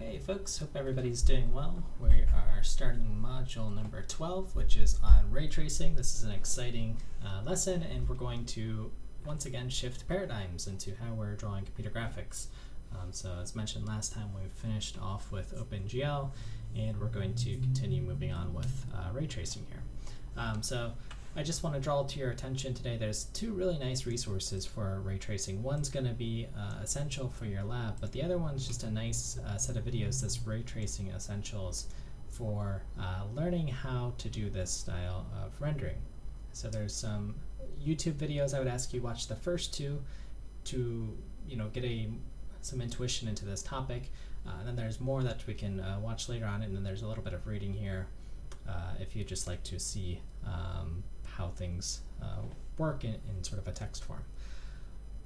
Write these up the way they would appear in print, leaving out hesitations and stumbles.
Okay, folks, hope everybody's doing well. We are starting module number 12, which is on ray tracing. This is an exciting lesson, and we're going to once again shift paradigms into how we're drawing computer graphics. So as mentioned last time, we finished off with OpenGL, and we're going to continue moving on with ray tracing here. So I just want to draw to your attention today, there's two really nice resources for ray tracing. One's going to be essential for your lab, but the other one's just a nice set of videos, this ray tracing essentials for learning how to do this style of rendering. So there's some YouTube videos. I would ask you watch the first two to get some intuition into this topic. And then there's more that we can watch later on, and then there's a little bit of reading here if you'd just like to see how things work in sort of a text form.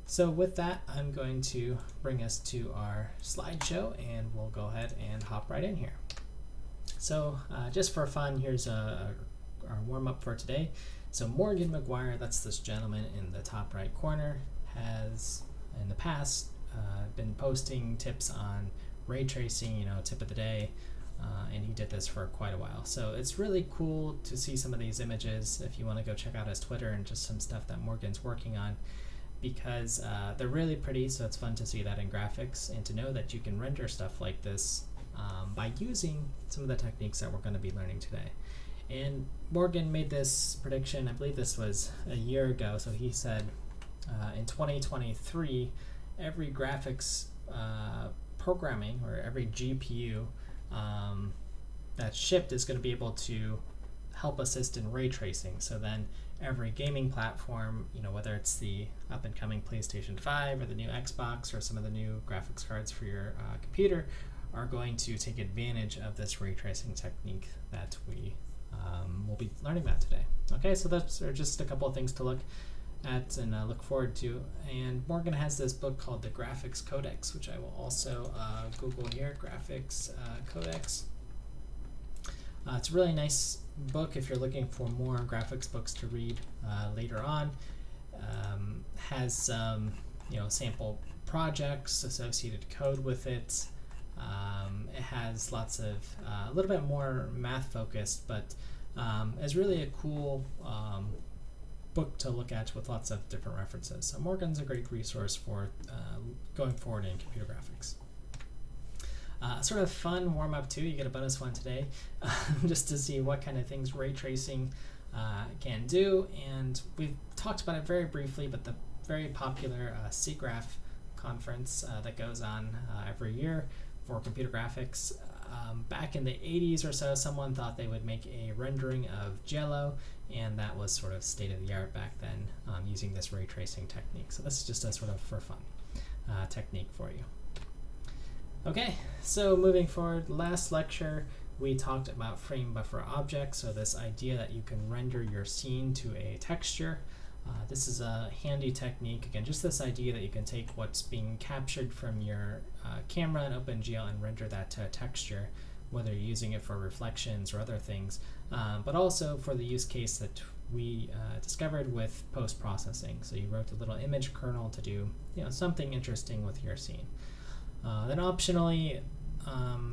So with that, I'm going to bring us to our slideshow, and we'll go ahead and hop right in here. So just for fun, here's our warm-up for today. So Morgan McGuire, that's this gentleman in the top right corner, has in the past been posting tips on ray tracing, tip of the day, and he did this for quite a while. So it's really cool to see some of these images if you want to go check out his Twitter and just some stuff that Morgan's working on, because they're really pretty, so it's fun to see that in graphics and to know that you can render stuff like this by using some of the techniques that we're going to be learning today. And Morgan made this prediction, I believe this was a year ago, so he said in 2023 every graphics programming or every GPU that's shipped is going to be able to help assist in ray tracing. So then every gaming platform, whether it's the up and coming PlayStation 5 or the new Xbox or some of the new graphics cards for your computer, are going to take advantage of this ray tracing technique that we will be learning about today. Okay, so those are just a couple of things to look at and look forward to. And Morgan has this book called the Graphics Codex, which I will also Google here, Graphics Codex. It's a really nice book if you're looking for more graphics books to read later on. Has some sample projects, associated code with it. It has lots of a little bit more math focused, but is really a cool book to look at with lots of different references. So Morgan's a great resource for going forward in computer graphics. Sort of fun warm-up too, you get a bonus one today, just to see what kind of things ray tracing can do. And we've talked about it very briefly, but the very popular SIGGRAPH conference that goes on every year for computer graphics. Back in the 80s or so, someone thought they would make a rendering of Jello, and that was sort of state-of-the-art back then, using this ray tracing technique. So this is just a sort of for fun technique for you. Okay, so moving forward, last lecture we talked about frame buffer objects, so this idea that you can render your scene to a texture. This is a handy technique. Again, just this idea that you can take what's being captured from your camera in OpenGL and render that to a texture, whether you're using it for reflections or other things, but also for the use case that we discovered with post-processing. So you wrote a little image kernel to do something interesting with your scene. Then optionally,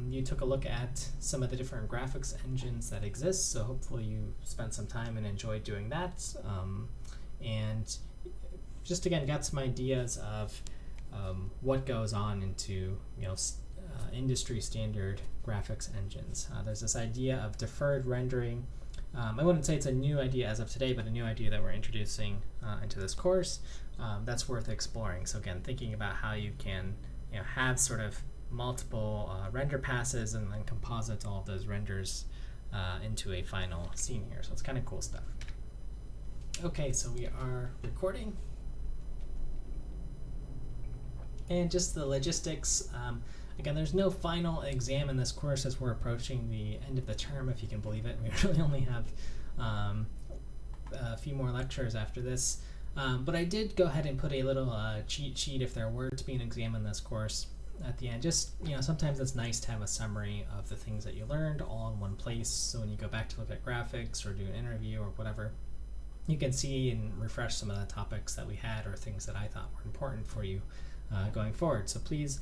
you took a look at some of the different graphics engines that exist, so hopefully you spent some time and enjoyed doing that. And just again got some ideas of what goes on into industry standard graphics engines. There's this idea of deferred rendering. I wouldn't say it's a new idea as of today, but a new idea that we're introducing into this course that's worth exploring. So again, thinking about how you can have sort of multiple render passes and then composite all of those renders into a final scene here. So it's kind of cool stuff. Okay, so we are recording. And just the logistics. Again, there's no final exam in this course as we're approaching the end of the term, if you can believe it. We really only have a few more lectures after this. But I did go ahead and put a little cheat sheet if there were to be an exam in this course at the end. Just, sometimes it's nice to have a summary of the things that you learned all in one place. So when you go back to look at graphics or do an interview or whatever, you can see and refresh some of the topics that we had or things that I thought were important for you going forward. So please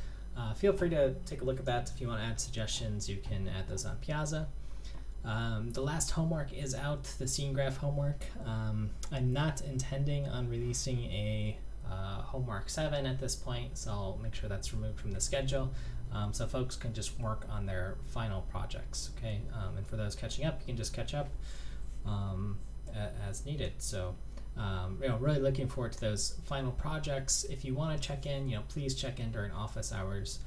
feel free to take a look at that. If you want to add suggestions, you can add those on Piazza. The last homework is out, the scene graph homework. I'm not intending on releasing a homework 7 at this point, so I'll make sure that's removed from the schedule, so folks can just work on their final projects, okay? And for those catching up, you can just catch up as needed. So really looking forward to those final projects. If you want to check in, please check in during office hours.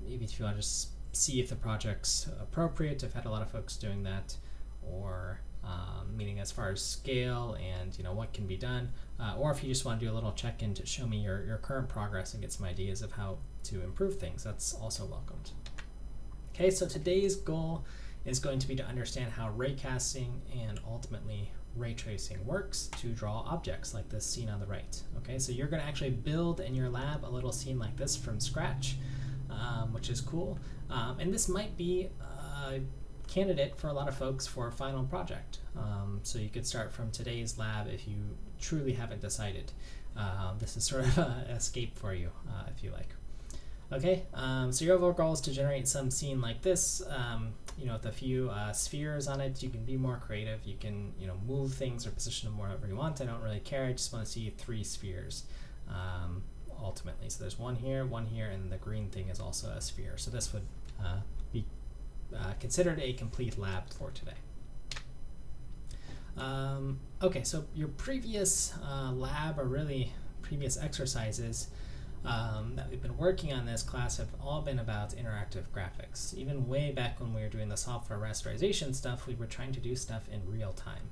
Maybe if you want to just see if the project's appropriate. I've had a lot of folks doing that, or meaning as far as scale and what can be done, or if you just want to do a little check-in to show me your current progress and get some ideas of how to improve things, that's also welcomed. Okay, so today's goal is going to be to understand how ray casting and ultimately ray tracing works to draw objects like this scene on the right. Okay, so you're going to actually build in your lab a little scene like this from scratch, which is cool. And this might be a candidate for a lot of folks for a final project. So you could start from today's lab if you truly haven't decided. This is sort of an escape for you, if you like. Okay, so your overall goal is to generate some scene like this, with a few spheres on it. You can be more creative. You can, move things or position them wherever you want. I don't really care. I just want to see 3 spheres, ultimately. So there's one here, and the green thing is also a sphere. So this would be considered a complete lab for today. Okay, so your previous lab, or really previous exercises that we've been working on this class, have all been about interactive graphics. Even way back when we were doing the software rasterization stuff, we were trying to do stuff in real time.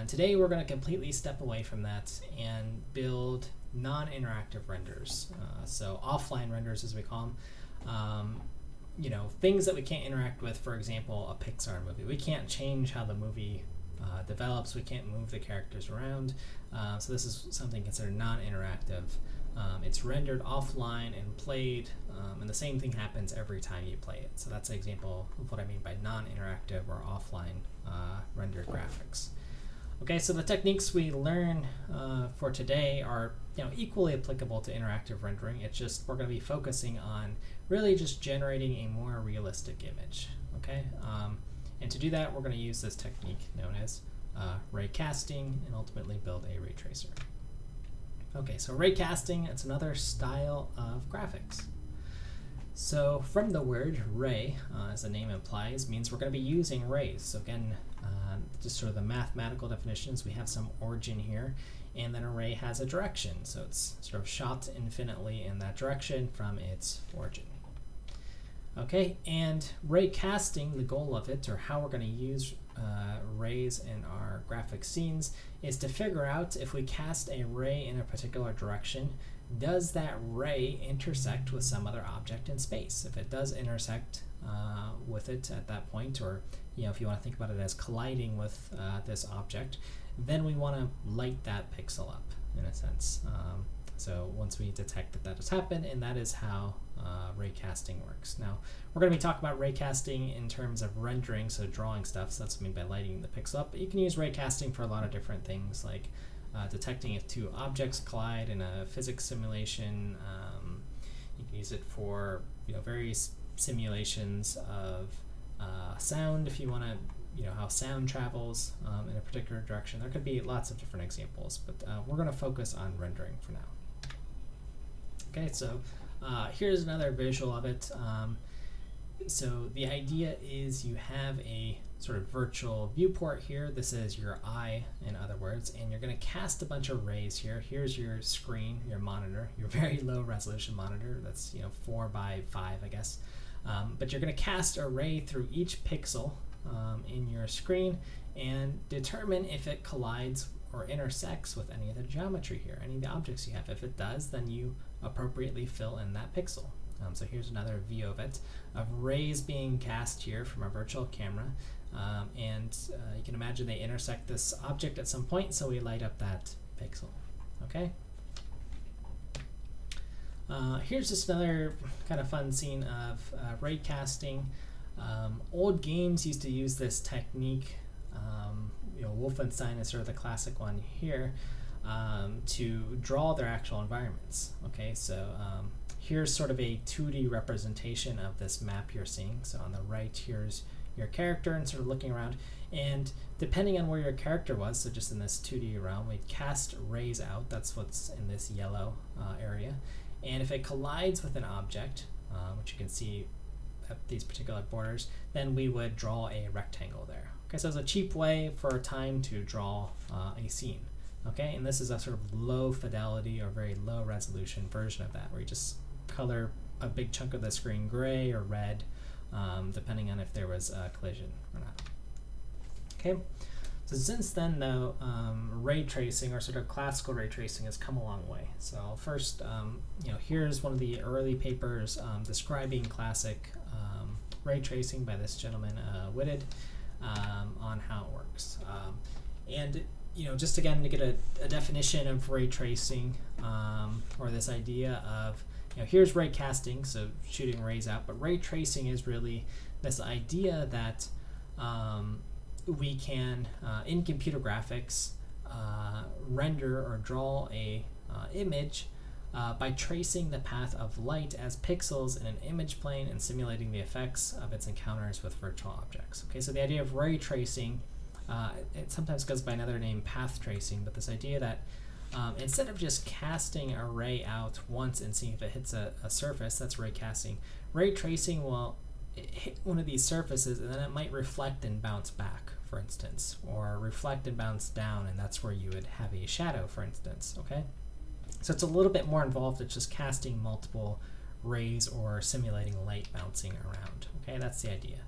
Today we're going to completely step away from that and build non-interactive renders, so offline renders as we call them. Things that we can't interact with. For example, a Pixar movie. We can't change how the movie develops. We can't move the characters around. So this is something considered non-interactive. It's rendered offline and played, and the same thing happens every time you play it. So that's an example of what I mean by non-interactive or offline rendered graphics. Okay, so the techniques we learn for today are equally applicable to interactive rendering. It's just we're going to be focusing on really just generating a more realistic image. Okay, and to do that, we're going to use this technique known as ray casting and ultimately build a ray tracer. Okay, so ray casting, it's another style of graphics. So from the word ray, as the name implies, means we're going to be using rays. So again, just sort of the mathematical definitions, we have some origin here, and then a ray has a direction. So it's sort of shot infinitely in that direction from its origin. Okay, and ray casting, the goal of it, or how we're going to use rays in our graphic scenes, is to figure out if we cast a ray in a particular direction, does that ray intersect with some other object in space? If it does intersect with it at that point, or if you want to think about it as colliding with this object, then we want to light that pixel up, in a sense. So once we detect that that has happened, and that is how ray casting works. Now, we're going to be talking about ray casting in terms of rendering, so drawing stuff, so that's what I mean by lighting the pixel up. But you can use ray casting for a lot of different things, like detecting if 2 objects collide in a physics simulation. You can use it for various simulations of sound, if you want to how sound travels in a particular direction. There could be lots of different examples, but we're going to focus on rendering for now. Okay, so here's another visual of it. So the idea is you have a sort of virtual viewport here. This is your eye, in other words, and you're going to cast a bunch of rays here. Here's your screen, your monitor, your very low resolution monitor. That's 4 by 5, I guess. But you're going to cast a ray through each pixel in your screen and determine if it collides or intersects with any of the geometry here, any of the objects you have. If it does, then you appropriately fill in that pixel. So here's another view of it, of rays being cast here from a virtual camera. And you can imagine they intersect this object at some point, so we light up that pixel. Okay. Here's just another kind of fun scene of ray casting. Old games used to use this technique. Wolfenstein is sort of the classic one here, to draw their actual environments. Okay, so here's sort of a 2D representation of this map you're seeing. So on the right, here's your character and sort of looking around. And depending on where your character was, so just in this 2D realm, we'd cast rays out. That's what's in this yellow area. And if it collides with an object, which you can see at these particular borders, then we would draw a rectangle there. Okay, so it's a cheap way for a time to draw a scene. Okay, and this is a sort of low fidelity or very low resolution version of that, where you just color a big chunk of the screen gray or red, depending on if there was a collision or not. Okay, so since then though, ray tracing, or sort of classical ray tracing, has come a long way. So first, here's one of the early papers describing classic ray tracing by this gentleman, Whitted, on how it works. And just again to get a definition of ray tracing, or this idea of, here's ray casting, so shooting rays out, but ray tracing is really this idea that we can, in computer graphics, render or draw a image by tracing the path of light as pixels in an image plane and simulating the effects of its encounters with virtual objects. Okay, so the idea of ray tracing, it sometimes goes by another name, path tracing, but this idea that instead of just casting a ray out once and seeing if it hits a surface, that's ray casting. Ray tracing will hit one of these surfaces and then it might reflect and bounce back, for instance, or reflect and bounce down, and that's where you would have a shadow, for instance. Okay, so it's a little bit more involved. It's just casting multiple rays or simulating light bouncing around. Okay, that's the idea.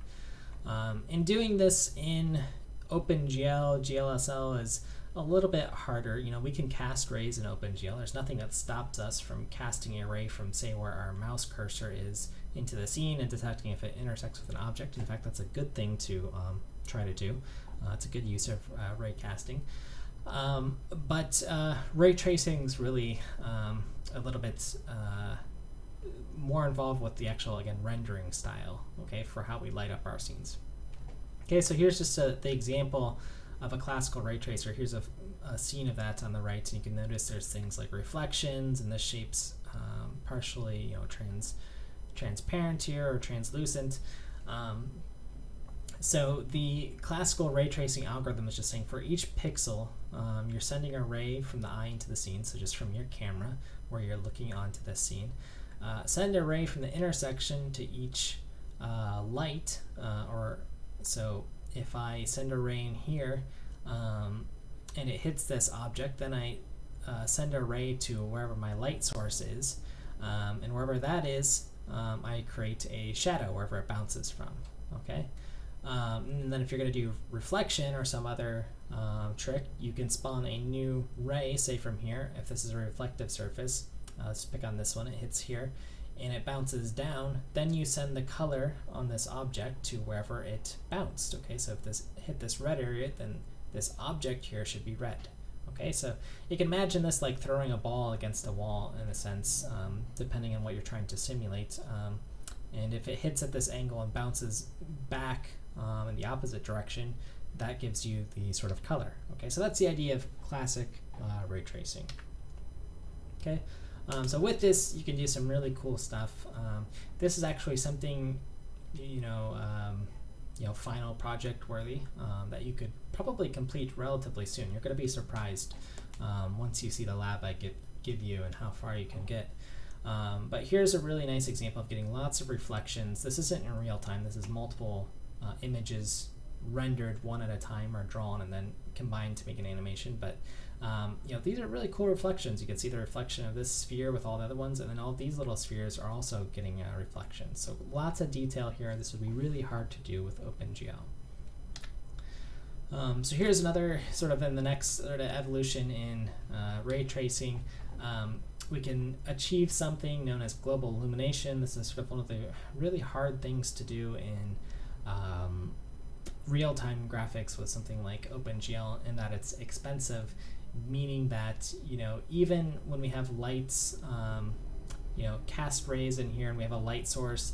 In doing this in OpenGL, GLSL is a little bit harder. We can cast rays in OpenGL. There's nothing that stops us from casting a ray from, say, where our mouse cursor is into the scene and detecting if it intersects with an object. In fact, that's a good thing to try to do. It's a good use of ray casting. But ray tracing is really a little bit more involved with the actual, again, rendering style, okay, for how we light up our scenes. Okay, so here's just the example of a classical ray tracer. Here's a scene of that on the right, and you can notice there's things like reflections, and this shape's partially, transparent here or translucent. So the classical ray tracing algorithm is just saying for each pixel, you're sending a ray from the eye into the scene, so just from your camera where you're looking onto this scene. Send a ray from the intersection to each light, so if I send a ray in here and it hits this object, then I send a ray to wherever my light source is, and wherever that is, I create a shadow wherever it bounces from. Okay, and then if you're going to do reflection or some other trick, you can spawn a new ray, say from here. If this is a reflective surface, let's pick on this one, it hits here and it bounces down, then you send the color on this object to wherever it bounced. Okay, so if this hit this red area, then this object here should be red. Okay, so you can imagine this like throwing a ball against a wall in a sense, depending on what you're trying to simulate. And if it hits at this angle and bounces back in the opposite direction, that gives you the sort of color. Okay, so that's the idea of classic ray tracing. Okay, so with this, you can do some really cool stuff. This is actually something, final project worthy that you could probably complete relatively soon. You're going to be surprised once you see the lab I give you and how far you can get. But here's a really nice example of getting lots of reflections. This isn't in real time. This is multiple images rendered one at a time or drawn and then combined to make an animation. But these are really cool reflections. You can see the reflection of this sphere with all the other ones, and then all these little spheres are also getting reflections. So lots of detail here. This would be really hard to do with OpenGL. So here's another sort of in the next sort of evolution in ray tracing. We can achieve something known as global illumination. This is sort of one of the really hard things to do in real-time graphics with something like OpenGL, in that it's expensive, meaning that even when we have lights, cast rays in here and we have a light source,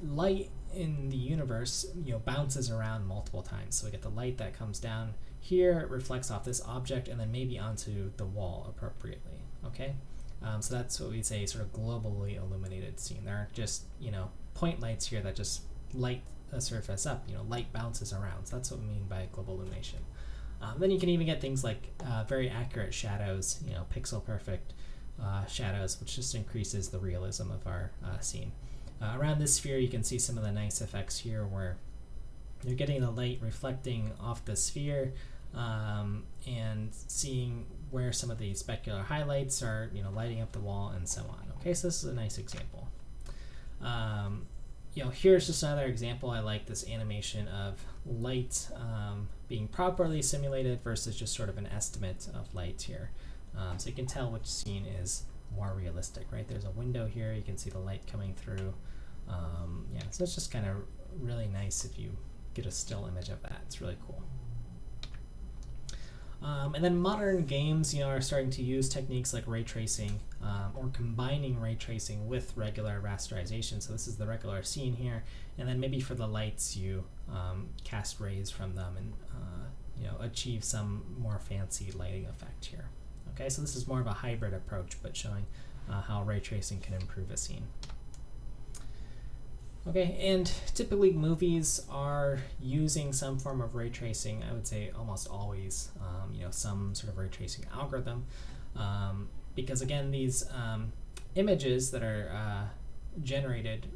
light in the universe bounces around multiple times. So we get the light that comes down here, it reflects off this object, and then maybe onto the wall appropriately. Okay, So that's what we say sort of globally illuminated scene. There aren't just, point lights here that just light a surface up. Light bounces around. So that's what we mean by global illumination. Then you can even get things like very accurate shadows, pixel perfect shadows, which just increases the realism of our scene. Around this sphere, you can see some of the nice effects here where you're getting the light reflecting off the sphere and seeing where some of the specular highlights are, lighting up the wall and so on. Okay, so this is a nice example. Here's just another example. I like this animation of light being properly simulated versus just sort of an estimate of light here. So you can tell which scene is more realistic, right? There's a window here. You can see the light coming through. So it's just kind of really nice if you get a still image of that. It's really cool. And then modern games, are starting to use techniques like ray tracing or combining ray tracing with regular rasterization. So this is the regular scene here, and then maybe for the lights you cast rays from them and achieve some more fancy lighting effect here. Okay, so this is more of a hybrid approach, but showing how ray tracing can improve a scene. Okay, and typically movies are using some form of ray tracing. I would say almost always, some sort of ray tracing algorithm, because again, these images that are generated,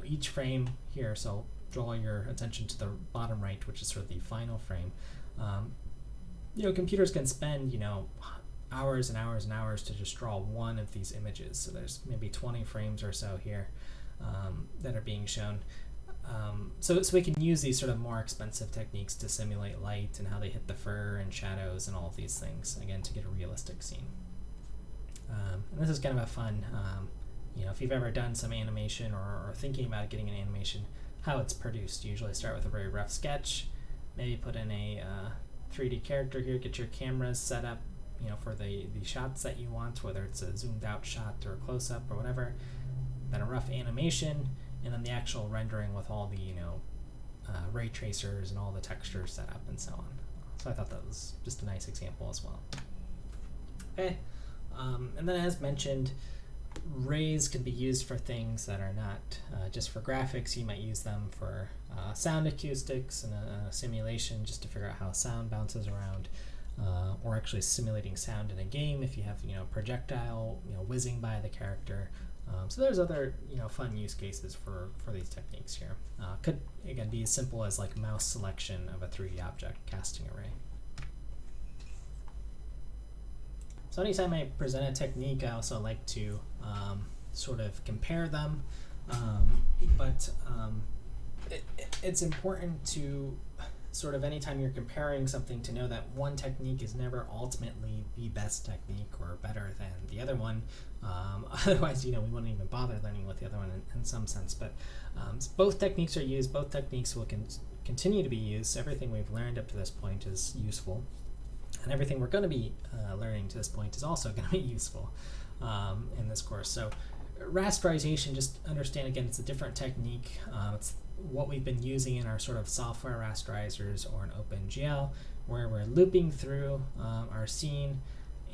each frame here. So draw your attention to the bottom right, which is sort of the final frame. Computers can spend hours and hours and hours to just draw one of these images. So there's maybe 20 frames or so here that are being shown. So we can use these sort of more expensive techniques to simulate light and how they hit the fur and shadows and all of these things, again, to get a realistic scene. And this is kind of a fun, if you've ever done some animation or thinking about getting an animation, how it's produced. You usually start with a very rough sketch, maybe put in a 3D character here, get your cameras set up, for the shots that you want, whether it's a zoomed out shot or a close-up or whatever, then a rough animation, and then the actual rendering with all the ray tracers and all the textures set up and so on. So I thought that was just a nice example as well. Okay, and then as mentioned, rays can be used for things that are not just for graphics. You might use them for sound acoustics and a simulation just to figure out how sound bounces around, or actually simulating sound in a game if you have projectile whizzing by the character. So there's other fun use cases for these techniques here. Could again be as simple as like mouse selection of a 3D object, casting array. So anytime I present a technique, I also like to sort of compare them, but it's important to sort of anytime you're comparing something to know that one technique is never ultimately the best technique or better than the other one. Otherwise, we wouldn't even bother learning with the other one in some sense. But both techniques are used. Both techniques will continue to be used. Everything we've learned up to this point is useful. And everything we're going to be learning to this point is also going to be useful in this course. So rasterization, just understand again, it's a different technique. It's what we've been using in our sort of software rasterizers or an OpenGL, where we're looping through our scene,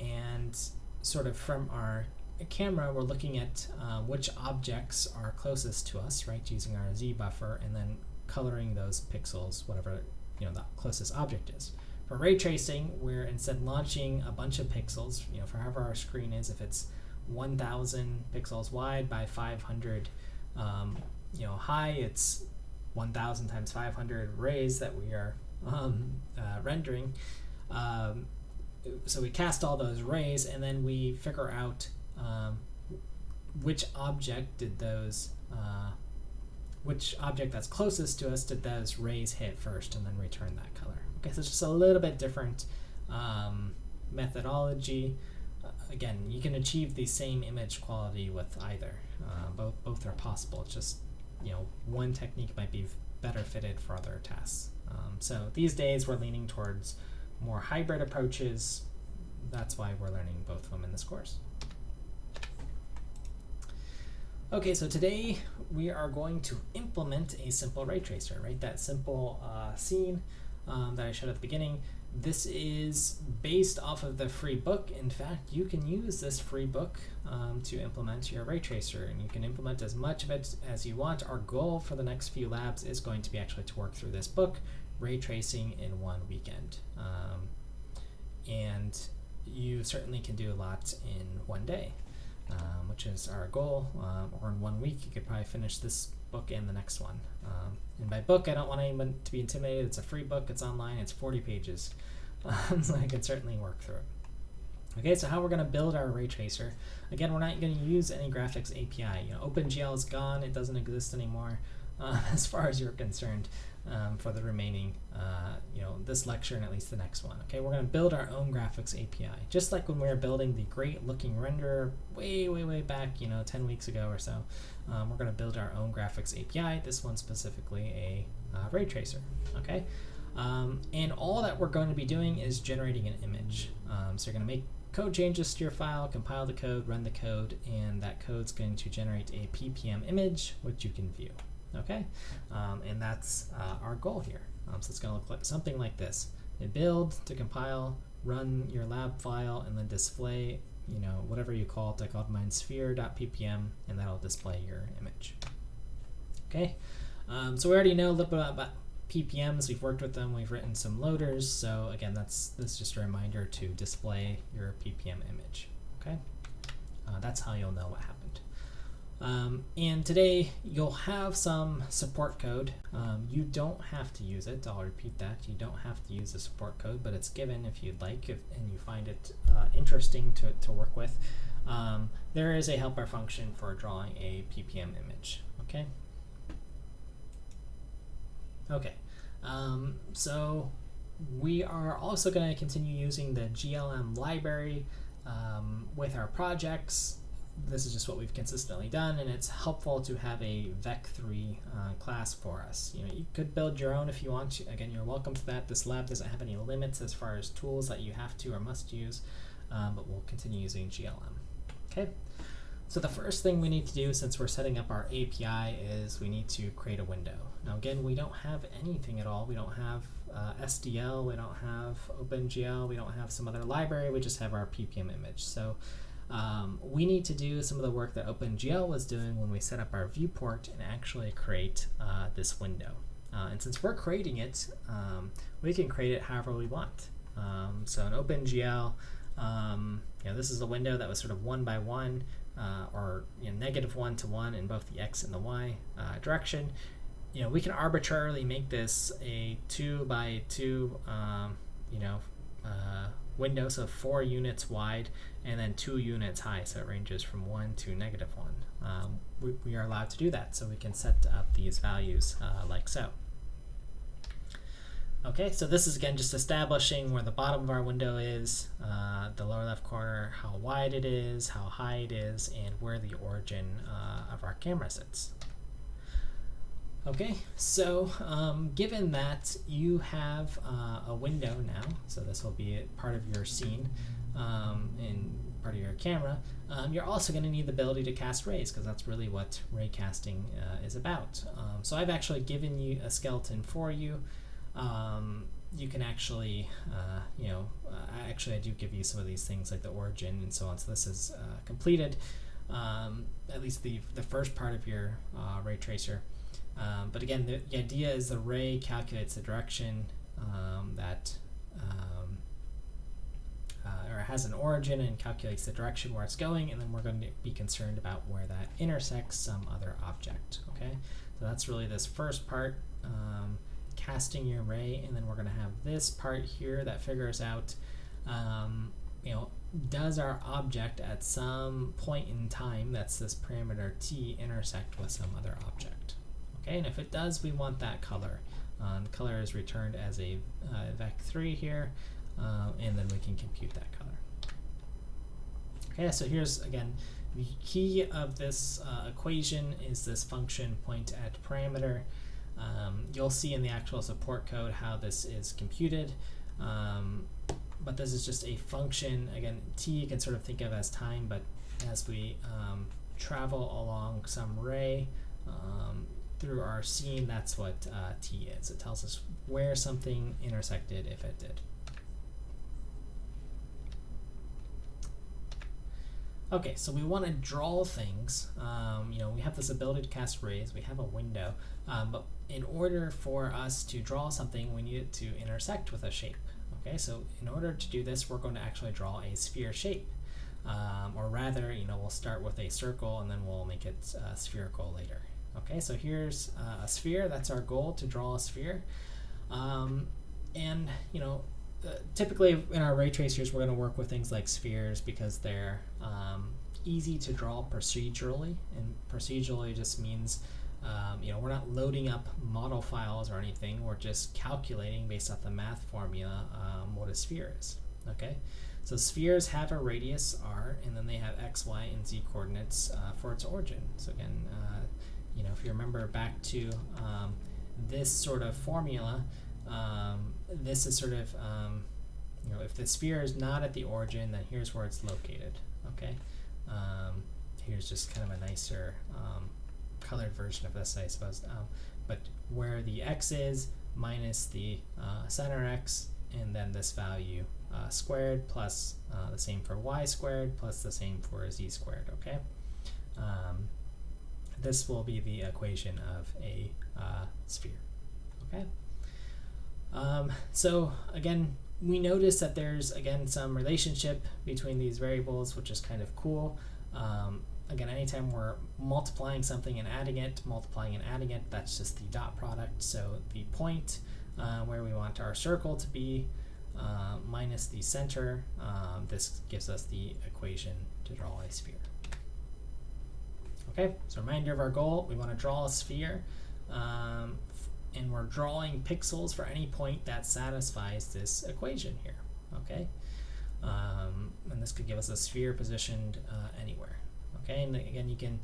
and sort of from our camera, we're looking at which objects are closest to us, right, using our Z buffer, and then coloring those pixels, whatever the closest object is. For ray tracing, we're instead launching a bunch of pixels, for however our screen is. If it's 1,000 pixels wide by 500 high, it's 1,000 times 500 rays that we are rendering. So we cast all those rays, and then we figure out which object did those, which object that's closest to us did those rays hit first, and then return that color. Okay, so it's just a little bit different methodology. Again, you can achieve the same image quality with either. Both are possible. It's just one technique might be better fitted for other tasks. So these days we're leaning towards more hybrid approaches. That's why we're learning both of them in this course. Okay, so today we are going to implement a simple ray tracer, right? That simple scene that I showed at the beginning. This is based off of the free book. In fact, you can use this free book to implement your ray tracer, and you can implement as much of it as you want. Our goal for the next few labs is going to be actually to work through this book, ray tracing, in one weekend. And you certainly can do a lot in one day, which is our goal. Or in 1 week, you could probably finish this book and the next one. And by book, I don't want anyone to be intimidated. It's a free book. It's online. It's 40 pages. So I can certainly work through it. Okay, so how we're going to build our ray tracer. Again, we're not going to use any graphics API. OpenGL is gone. It doesn't exist anymore as far as you're concerned for the remaining, this lecture and at least the next one. Okay, we're going to build our own graphics API. Just like when we were building the great looking renderer way back, 10 weeks ago or so. We're going to build our own graphics API. This one specifically a ray tracer. Okay, and all that we're going to be doing is generating an image. So you're going to make code changes to your file, compile the code, run the code, and that code's going to generate a PPM image which you can view. Okay, and that's our goal here. So it's going to look like something like this: a build to compile, run your lab file, and then display, whatever you call it. I called mine sphere.ppm, and that'll display your image. Okay, so we already know a little bit about PPMs. We've worked with them. We've written some loaders. So again, that's just a reminder to display your PPM image. Okay, that's how you'll know what happened. And today you'll have some support code. You don't have to use it. I'll repeat that. You don't have to use the support code, but it's given if you'd like, and you find it interesting to work with. There is a helper function for drawing a PPM image. Okay. Okay. So we are also going to continue using the GLM library with our projects. This is just what we've consistently done, and it's helpful to have a Vec3 class for us. You could build your own if you want to. Again, you're welcome to that. This lab doesn't have any limits as far as tools that you have to or must use, but we'll continue using GLM. Okay. So the first thing we need to do, since we're setting up our API, is we need to create a window. Now again, we don't have anything at all. We don't have SDL, we don't have OpenGL, we don't have some other library, we just have our PPM image. So we need to do some of the work that OpenGL was doing when we set up our viewport and actually create this window. And since we're creating it, we can create it however we want. So in OpenGL, this is a window that was sort of 1 by 1, or -1 to 1 in both the X and the Y direction. We can arbitrarily make this a 2 by 2, window, so 4 units wide and then 2 units high, so it ranges from 1 to -1. We are allowed to do that, so we can set up these values like so. Okay, so this is again just establishing where the bottom of our window is, the lower left corner, how wide it is, how high it is, and where the origin of our camera sits. Okay, so given that you have a window now, so this will be part of your scene and part of your camera, you're also going to need the ability to cast rays, because that's really what ray casting is about. So I've actually given you a skeleton for you. You can actually, I do give you some of these things like the origin and so on, so this is completed, at least the first part of your ray tracer. But again, the idea is the ray calculates the direction or has an origin and calculates the direction where it's going, and then we're going to be concerned about where that intersects some other object. Okay, so that's really this first part, casting your ray, and then we're going to have this part here that figures out, does our object at some point in time, that's this parameter t, intersect with some other object. Okay, and if it does, we want that color. The color is returned as a Vec3 here, and then we can compute that color. Okay, so here's again the key of this equation is this function point at parameter. You'll see in the actual support code how this is computed, but this is just a function. Again, t you can sort of think of as time, but as we travel along some ray through our scene, that's what t is. It tells us where something intersected if it did. Okay, so we want to draw things. We have this ability to cast rays. We have a window, but in order for us to draw something, we need it to intersect with a shape. Okay, so in order to do this, we're going to actually draw a sphere shape, or rather, we'll start with a circle and then we'll make it spherical later. Okay, so here's a sphere. That's our goal, to draw a sphere, and typically in our ray tracers, we're going to work with things like spheres because they're easy to draw procedurally, and procedurally just means we're not loading up model files or anything. We're just calculating based off the math formula what a sphere is. Okay, so spheres have a radius r, and then they have x, y, and z coordinates for its origin. So again, if you remember back to this sort of formula, this is sort of if the sphere is not at the origin, then here's where it's located. Okay, here's just kind of a nicer colored version of this, I suppose. But where the x is minus the center x, and then this value squared plus the same for y squared plus the same for z squared. Okay, this will be the equation of a sphere. Okay. So again, we notice that there's some relationship between these variables, which is kind of cool. Again, anytime we're multiplying something and adding it, that's just the dot product. So the point where we want our circle to be minus the center, this gives us the equation to draw a sphere. Okay, so reminder of our goal, we want to draw a sphere, and we're drawing pixels for any point that satisfies this equation here. Okay, and this could give us a sphere positioned anywhere. Okay, and again, you can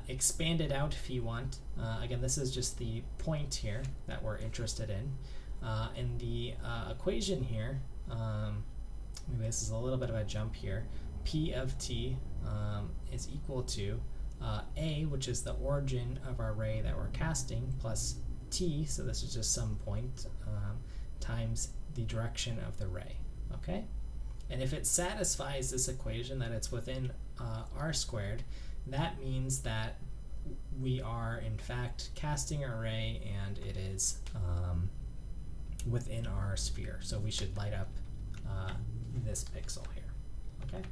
expand it out if you want. Again, this is just the point here that we're interested in. And the equation here, maybe this is a little bit of a jump here, P of t is equal to A, which is the origin of our ray that we're casting, plus t, so this is just some point, times the direction of the ray. Okay? And if it satisfies this equation, that it's within r squared, that means that we are in fact casting a ray and it is within our sphere. So we should light up this pixel here. Okay,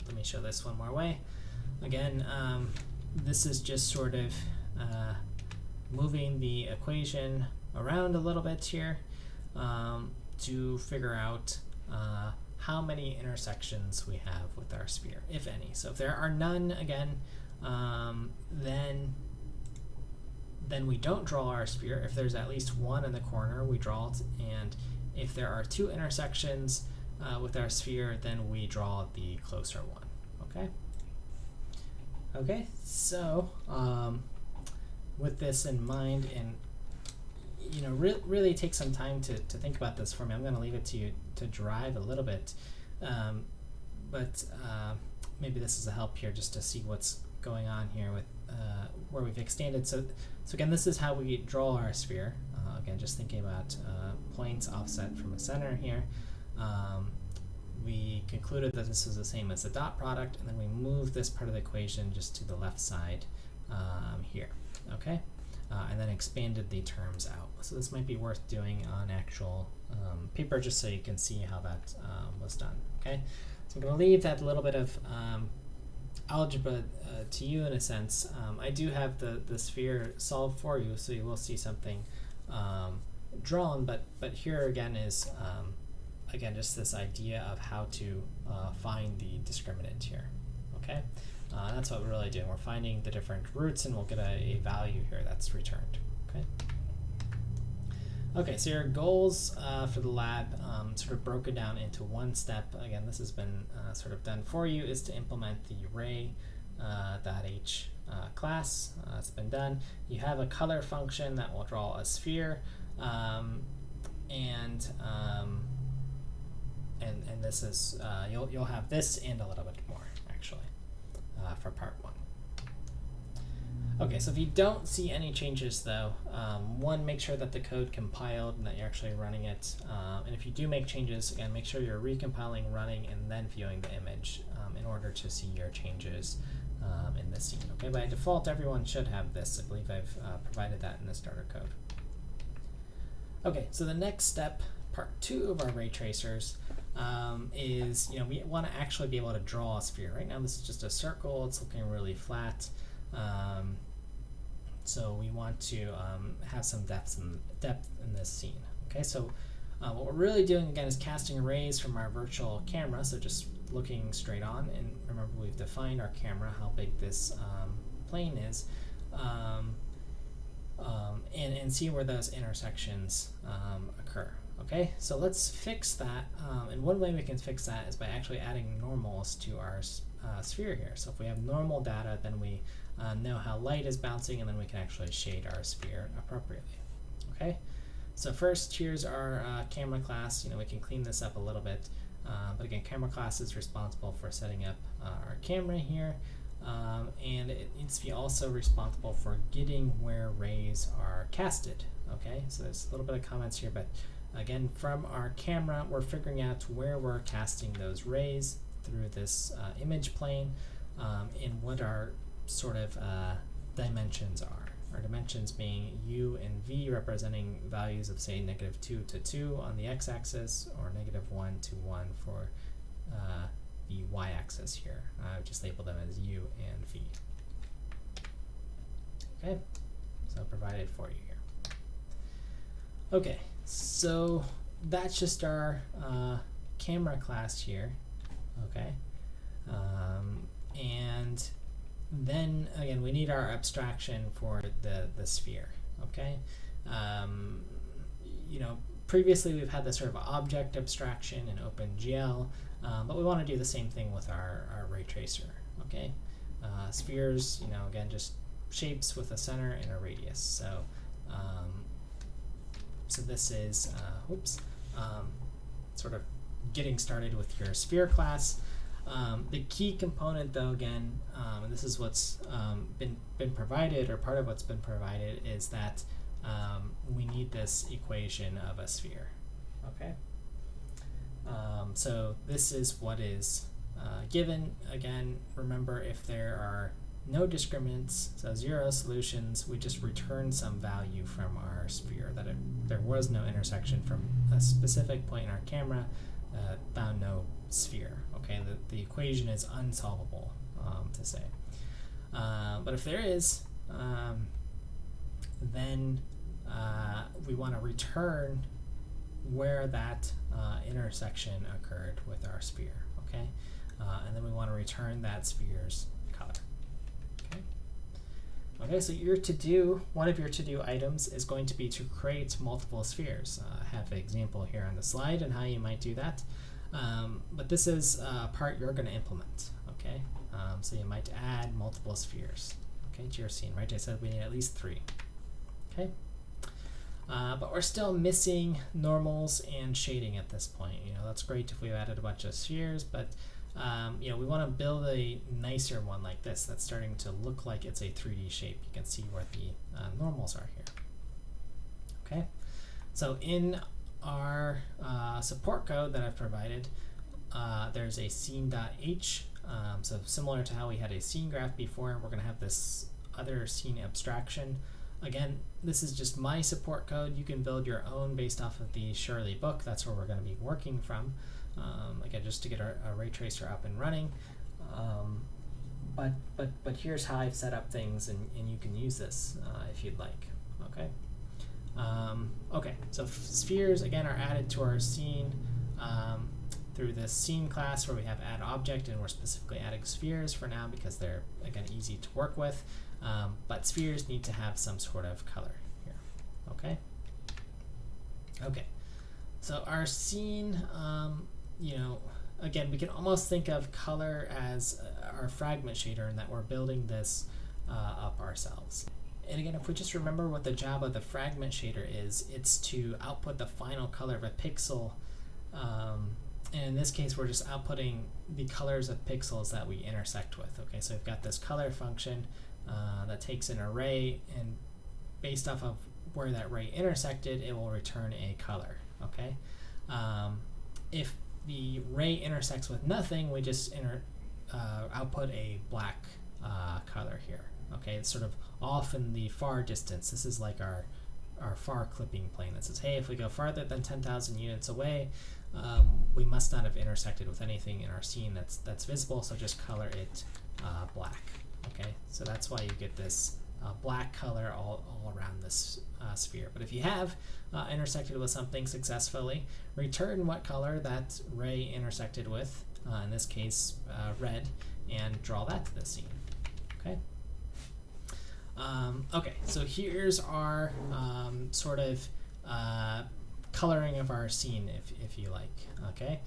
let me show this one more way. Again, this is just sort of moving the equation around a little bit here to figure out how many intersections we have with our sphere, if any. So if there are none, again, then we don't draw our sphere. If there's at least one in the corner, we draw it. And if there are two intersections with our sphere, then we draw the closer one. Okay? Okay, so with this in mind, and really take some time to think about this for me. I'm going to leave it to you to drive a little bit, but maybe this is a help here just to see what's going on here with where we've extended. So again, this is how we draw our sphere. Again, just thinking about points offset from a center here. We concluded that this is the same as the dot product, and then we move this part of the equation just to the left side here. Okay, and then expanded the terms out. So this might be worth doing on actual paper, just so you can see how that was done. Okay, so I'm going to leave that little bit of algebra to you in a sense. I do have the sphere solved for you, so you will see something drawn, but here again is again just this idea of how to find the discriminant here. Okay, that's what we're really doing. We're finding the different roots, and we'll get a value here that's returned. Okay. Okay, so your goals for the lab, sort of broken down into one step. Again, this has been sort of done for you, is to implement the ray.h class. It's been done. You have a color function that will draw a sphere, and this is you'll have this and a little bit more actually for part one. Okay, so if you don't see any changes though, one, make sure that the code compiled and that you're actually running it. And if you do make changes, again, make sure you're recompiling, running, and then viewing the image in order to see your changes in the scene. Okay, by default, everyone should have this. I believe I've provided that in the starter code. Okay, so the next step, part 2 of our ray tracers, is we want to actually be able to draw a sphere. Right now, this is just a circle. It's looking really flat. So we want to have some depth in this scene. Okay, so what we're really doing again is casting rays from our virtual camera, so just looking straight on, and remember we've defined our camera, how big this plane is, and see where those intersections occur. Okay, so let's fix that, and one way we can fix that is by actually adding normals to our sphere here. So if we have normal data, then we know how light is bouncing, and then we can actually shade our sphere appropriately. Okay, so first here's our camera class. We can clean this up a little bit, but again, camera class is responsible for setting up our camera here, and it needs to be also responsible for getting where rays are casted. Okay, so there's a little bit of comments here, but again, from our camera, we're figuring out where we're casting those rays through this image plane, and what our sort of dimensions are. Our dimensions being u and v, representing values of, say, -2 to 2 on the x-axis, or -1 to 1 for the y-axis here. I would just label them as u and v. Okay, so provided for you here. Okay, so that's just our camera class here. Okay, and then again, we need our abstraction for the sphere. Okay, previously we've had this sort of object abstraction in OpenGL, but we want to do the same thing with our ray tracer. Okay, spheres, again, just shapes with a center and a radius. So this is sort of getting started with your sphere class. The key component, though, again, and this is what's been provided, or part of what's been provided, is that we need this equation of a sphere. Okay. So this is what is given. Again, remember, if there are no discriminants, so 0 solutions, we just return some value from our sphere, that there was no intersection from a specific point in our camera, found no sphere. Okay, the equation is unsolvable, to say. But if there is, then we want to return where that intersection occurred with our sphere. Okay, and then we want to return that sphere's color. Okay, so one of your to-do items is going to be to create multiple spheres. I have an example here on the slide and how you might do that. But this is a part you're going to implement. Okay, so you might add multiple spheres, okay, to your scene. Right, I said we need at least 3. Okay, but we're still missing normals and shading at this point. That's great if we've added a bunch of spheres, but we want to build a nicer one like this that's starting to look like it's a 3D shape. You can see where the normals are here. Okay, so in our support code that I've provided, there's a scene.h. So similar to how we had a scene graph before, we're going to have this other scene abstraction. Again, this is just my support code. You can build your own based off of the Shirley book. That's where we're going to be working from. Again, just to get a ray tracer up and running. But here's how I've set up things, and you can use this if you'd like. Okay. Okay, so spheres again are added to our scene through this scene class where we have add object, and we're specifically adding spheres for now because they're, again, easy to work with. But spheres need to have some sort of color here. Okay. Okay. So our scene, again, we can almost think of color as our fragment shader, in that we're building this up ourselves. And again, if we just remember what the job of the fragment shader is, it's to output the final color of a pixel. And in this case, we're just outputting the colors of pixels that we intersect with. Okay, so we've got this color function that takes an array, and based off of where that ray intersected, it will return a color. Okay. If the ray intersects with nothing, we just output a black color here. Okay, it's sort of off in the far distance. This is like our far clipping plane that says, hey, if we go farther than 10,000 units away, we must not have intersected with anything in our scene that's visible, so just color it black. Okay, so that's why you get this black color all around this sphere. But if you have intersected with something successfully, return what color that ray intersected with, in this case red, and draw that to the scene. Okay. Okay, so here's our sort of coloring of our scene, if you like. Okay,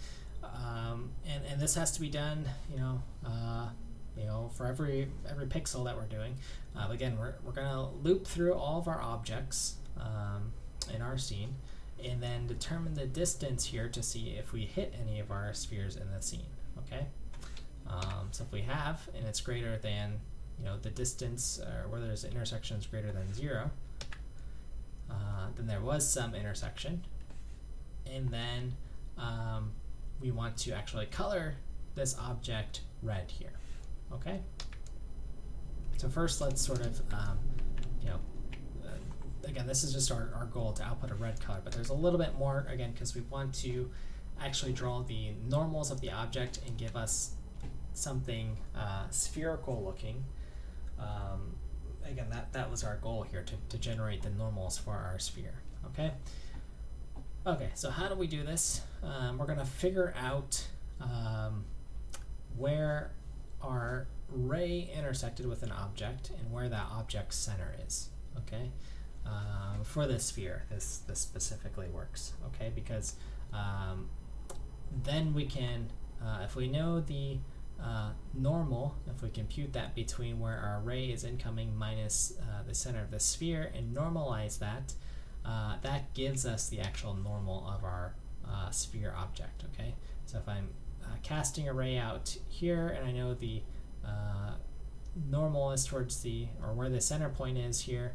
and this has to be done, for every pixel that we're doing. Again, we're gonna loop through all of our objects in our scene, and then determine the distance here to see if we hit any of our spheres in the scene. Okay, so if we have, and it's greater than the distance, or where there's intersection is greater than 0, then there was some intersection, and then we want to actually color this object red here. Okay. So first, let's sort of, again, this is just our goal to output a red color, but there's a little bit more, again, because we want to actually draw the normals of the object and give us something spherical looking. Again, that was our goal here, to generate the normals for our sphere. Okay. Okay, so how do we do this? We're going to figure out where our ray intersected with an object and where that object's center is. Okay, for this sphere, this specifically works. Okay, because then we can, if we know the normal, if we compute that between where our ray is incoming minus the center of the sphere and normalize that, that gives us the actual normal of our sphere object. Okay, so if I'm casting a ray out here and I know the normal is towards or where the center point is here,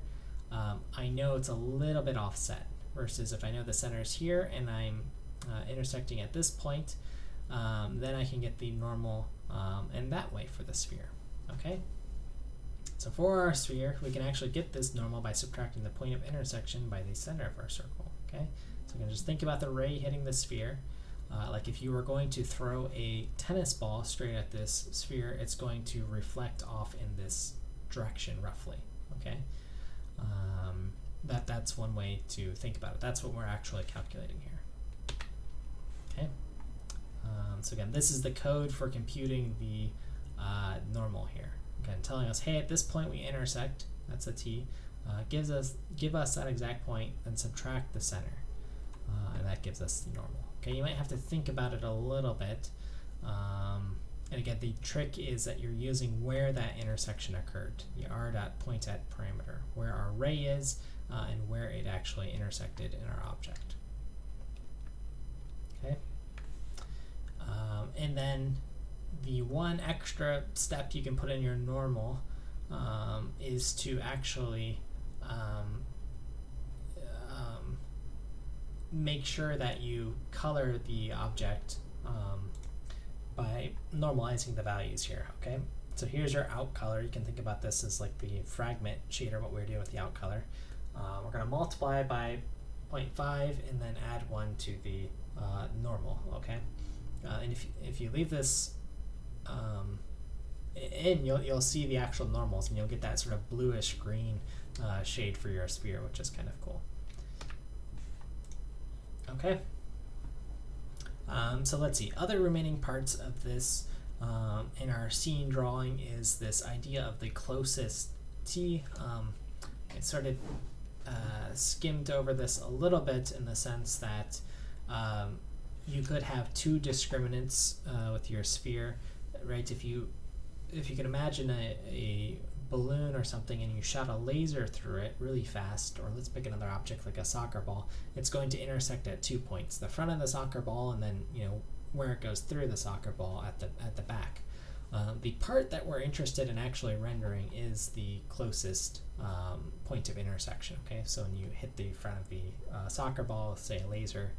I know it's a little bit offset, versus if I know the center is here and I'm intersecting at this point, then I can get the normal in that way for the sphere. Okay, so for our sphere, we can actually get this normal by subtracting the point of intersection by the center of our circle. Okay, so we can just think about the ray hitting the sphere. Like if you were going to throw a tennis ball straight at this sphere, it's going to reflect off in this direction roughly. Okay, that's one way to think about it. That's what we're actually calculating here. Okay, so again, this is the code for computing the normal here. Again, telling us, hey, at this point we intersect. That's a t. Give us that exact point, and subtract the center, and that gives us the normal. Okay, you might have to think about it a little bit. And again, the trick is that you're using where that intersection occurred, the r.pointAt parameter, where our ray is and where it actually intersected in our object. Okay. And then the one extra step you can put in your normal is to actually make sure that you color the object by normalizing the values here. Okay, so here's your out color. You can think about this as like the fragment shader, what we're doing with the out color. We're going to multiply by 0.5 and then add 1 to the normal. Okay, and if you leave this in, you'll see the actual normals, and you'll get that sort of bluish green shade for your sphere, which is kind of cool. Okay, so let's see. Other remaining parts of this in our scene drawing is this idea of the closest t. I sort of skimmed over this a little bit in the sense that you could have two discriminants with your sphere, right? If you can imagine a balloon or something and you shot a laser through it really fast, or let's pick another object like a soccer ball, it's going to intersect at 2 points: the front of the soccer ball and then where it goes through the soccer ball at the back. The part that we're interested in actually rendering is the closest point of intersection. Okay, so when you hit the front of the soccer ball, say a laser,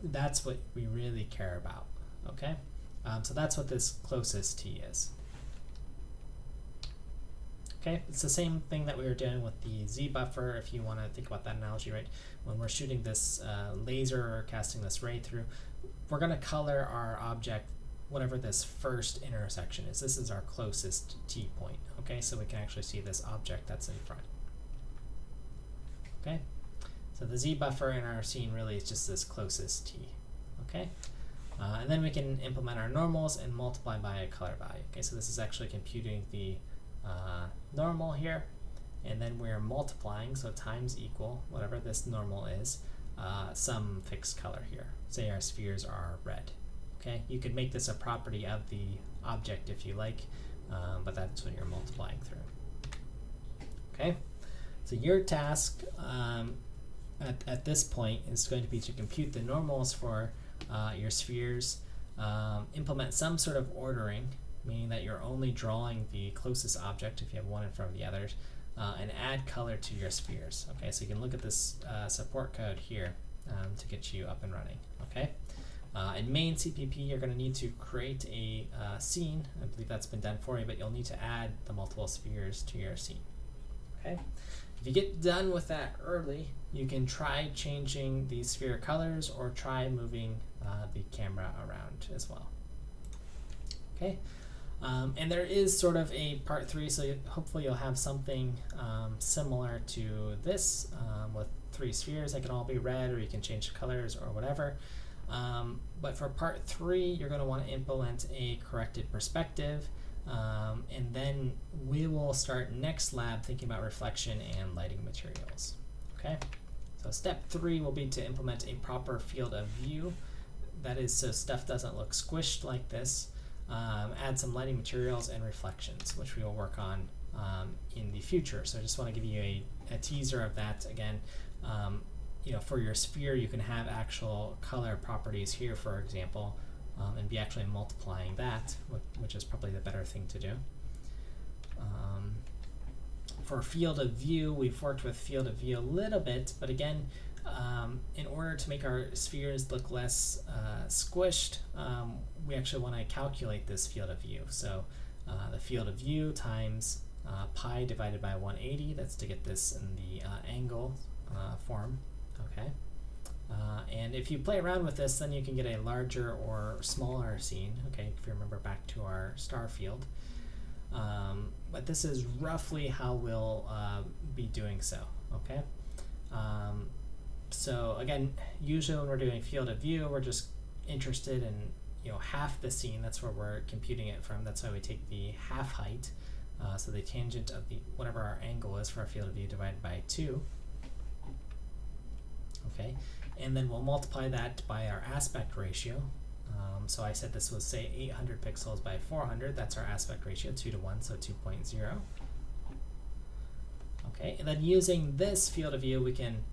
that's what we really care about. Okay, so that's what this closest t is. Okay, it's the same thing that we were doing with the Z buffer, if you want to think about that analogy, right? When we're shooting this laser or casting this ray through, we're going to color our object whatever this first intersection is. This is our closest t point, okay? So we can actually see this object that's in front. Okay, so the Z buffer in our scene really is just this closest t, okay? And then we can implement our normals and multiply by a color value. Okay, so this is actually computing the normal here, and then we're multiplying, so times equal whatever this normal is, some fixed color here. Say our spheres are red. Okay, you could make this a property of the object if you like, but that's what you're multiplying through. Okay, so your task at this point is going to be to compute the normals for your spheres, implement some sort of ordering, meaning that you're only drawing the closest object if you have one in front of the others, and add color to your spheres. Okay, so you can look at this support code here to get you up and running. Okay, in main CPP, you're going to need to create a scene. I believe that's been done for you, but you'll need to add the multiple spheres to your scene. Okay, if you get done with that early, you can try changing the sphere colors or try moving the camera around as well. Okay. And there is sort of a part 3, so hopefully you'll have something similar to this with 3 spheres. They can all be red, or you can change the colors or whatever. But for part 3, you're going to want to implement a corrected perspective, and then we will start next lab thinking about reflection and lighting materials. Okay, so step 3 will be to implement a proper field of view. That is, so stuff doesn't look squished like this. Add some lighting materials and reflections, which we will work on in the future. So I just want to give you a teaser of that. Again, you know, for your sphere, you can have actual color properties here, for example, and be actually multiplying that, which is probably the better thing to do. For field of view, we've worked with field of view a little bit, but again, in order to make our spheres look less squished, we actually want to calculate this field of view. So the field of view times pi divided by 180, that's to get this in the angle form. Okay, and if you play around with this, then you can get a larger or smaller scene. Okay, if you remember back to our star field. But this is roughly how we'll be doing so. Okay. So again, usually when we're doing field of view, we're just interested in, you know, half the scene. That's where we're computing it from. That's why we take the half height, so the tangent of the whatever our angle is for our field of view divided by 2. Okay, and then we'll multiply that by our aspect ratio. So I said this was, say, 800 pixels by 400. That's our aspect ratio, 2 to 1, so 2.0. Okay, and then using this field of view, we can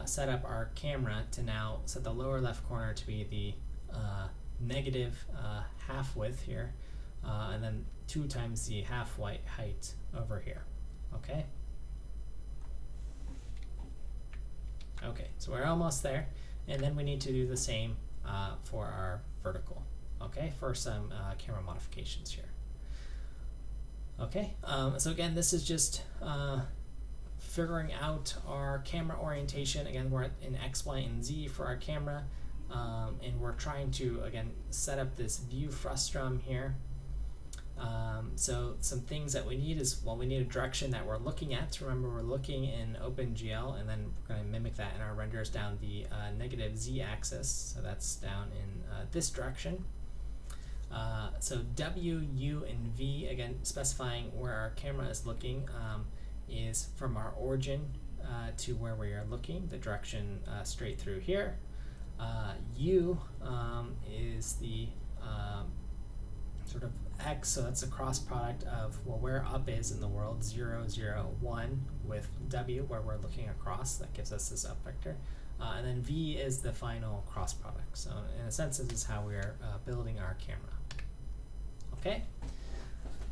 set up our camera to now set the lower left corner to be the negative half width here, and then 2 times the half white height over here. Okay. Okay, so we're almost there, and then we need to do the same for our vertical. Okay, for some camera modifications here. Okay, so again, this is just figuring out our camera orientation. Again, we're in X, Y, and Z for our camera, and we're trying to, again, set up this view frustum here. So some things that we need is, well, we need a direction that we're looking at. Remember, we're looking in OpenGL, and then we're going to mimic that in our renders down the negative Z axis. So that's down in this direction. So W, U, and V, again, specifying where our camera is looking, is from our origin to where we are looking, the direction straight through here. U is the sort of X, so that's a cross product of, well, where up is in the world, 0, 0, 1, with W, where we're looking across. That gives us this up vector. And then V is the final cross product. So in a sense, this is how we're building our camera. Okay.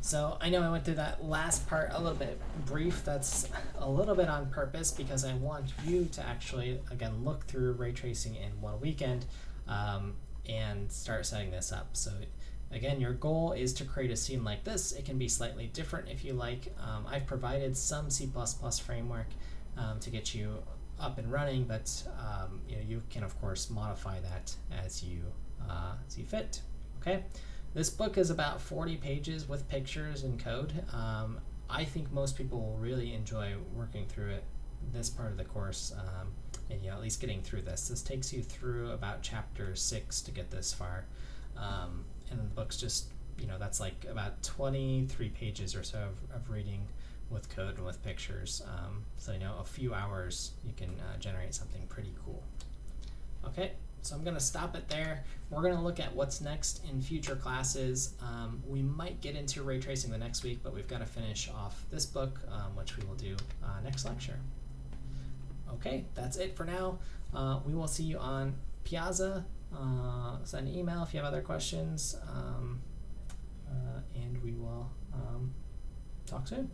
So I know I went through that last part a little bit brief. That's a little bit on purpose because I want you to actually, again, look through ray tracing in one weekend and start setting this up. So again, your goal is to create a scene like this. It can be slightly different if you like. I've provided some C++ framework to get you up and running, but you can of course modify that as you fit. Okay. This book is about 40 pages with pictures and code. I think most people will really enjoy working through it, this part of the course, and at least getting through this. This takes you through about chapter 6 to get this far. And the book's just, that's like about 23 pages or so of reading with code and with pictures. So a few hours you can generate something pretty cool. Okay. So I'm going to stop it there. We're going to look at what's next in future classes. We might get into ray tracing the next week, but we've got to finish off this book, which we will do next lecture. Okay, that's it for now. We will see you on Piazza. Send an email if you have other questions, and we will talk soon.